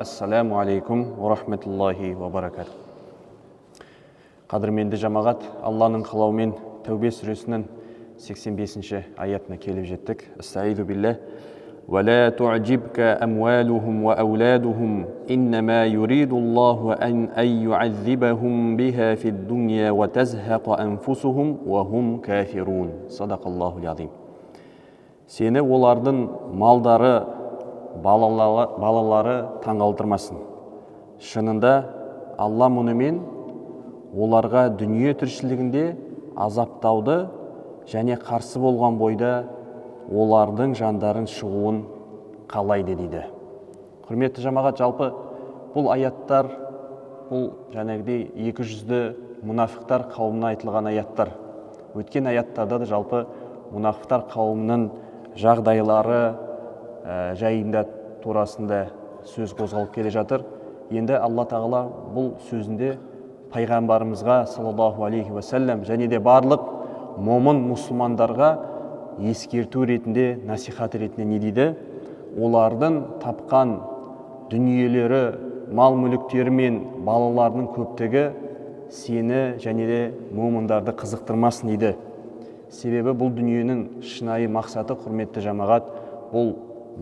Ассаламу алейкум ва рахматуллахи ва баракату. Қадірменді жамағат, Алланың қалауымен Тәубе сүресінің 85-ші аятына келіп жеттік. Астағиду билlah. Ва ла ту'джибка амвалухум ва ауладухум иннама юриду Аллаху ан ю'аззибахум биха фид дунья ва тазхаqa анфусухум ва хум кафирун. Садақаллахул азим. Сені олардың малдары, балалары таңғалдырмасын. Шынында Алла мұнымен оларға дүние тіршілігінде азаптауды және қарсы болған бойда олардың жандарын шығуын қалайды дейді. Құрметті жамағат, жалпы бұл аяттар, бұл жәнегідей 200-ді мұнафиқтар қауымына айтылған аяттар. Өткен аяттарда да жалпы мұнафиқтар қауымының жағдайлары жайында турасында сөз қозғалып келе жатыр. Енді Алла тағала бұл сөзінде пайғамбарымызға саллаллаху алейхи уассалам және де барлық момын мұсылмандарға ескерту ретінде, насихат ретінде не дейді? Олардың тапқан дүниелері, мал мүліктері мен балаларының көптігі сені және де момындарды қызықтырмасын дейді. Себебі бұл дүниенің шынайы мақсаты, құрметті жамағат, бұл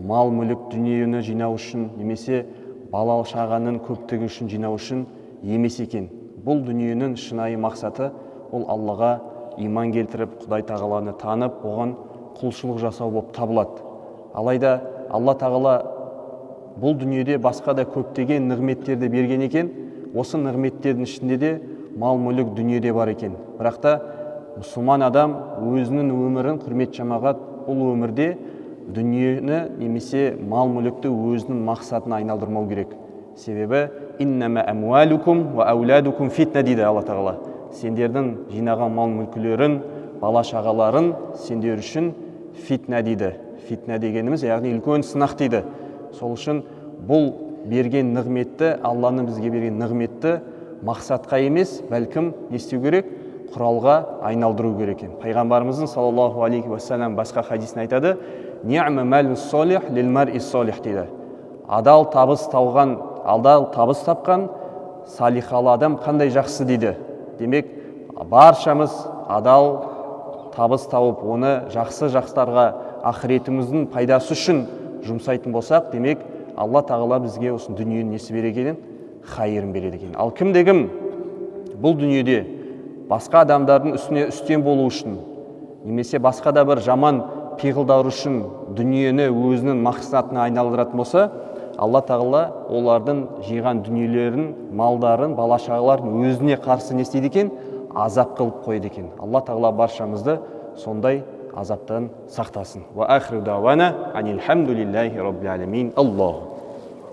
мал мүлік дүниені жинау үшін немесе бала шағаның көптігі үшін жинау үшін емес екен. Бұл дүниенің шынайы мақсаты ол Аллаға иман келтіріп, Құдай тағаланы танып, оған құлшылық жасау болып табылады. Алайда Алла тағала бұл дүниеде басқа да көптеген нығметтерді берген екен. Осы нығметтердің ішінде де мал мүлік дүниеде бар екен. Бірақ та мұсылман адам өзінің өмірін, құрметті жамағат, бұл өмірде дүниені немесе мал мүлікті өзінің мақсатына айналдырмау керек. Себебі иннама амвалукум ва ауладукум фитна дейді Алла тағала. Сендердің жинаған мал мүлкілерін, бала шағаларын сендер үшін фитна дейді. Фитна дегеніміз яғни үлкен сынақ дейді. Сол үшін бұл берген нығметті, Алланың бізге берген нығметті мақсатқа емес, бәлкім не істеу керек? Құралға айналдыру керек екен. Пайғамбарымыздың саллаллаху алейхи уассалам басқа хадисін айтады: "Ни'ма малу солих лил мар'i солих" дейді. Адал табыс тапқан салихалы адам қандай жақсы дейді. Демек, баршамыз адал табыс тауып, оны жақсы жақтарға ақыретіміздің пайдасы үшін жұмсайтын болсақ, демек Алла тағала бізге осы дүниенің несі береді екен? Хайырын береді екен. Ал кімде-кім бұл дүниеде басқа адамдардың үстіне үстем болу үшін, немесе басқа да бір жаман пиғылдар үшін дүниені өзінің мақсатына айналдыратын болса, Алла тағала олардың жиған дүниелерін, малдарын, бала шағаларын өзіне қарсы не істейді екен? Азап қылып қойды екен. Алла тағала баршамызды сондай азаптан сақтасын. Ва ахиру дауана анил хамдулиллахи раббил аламин. Аллаху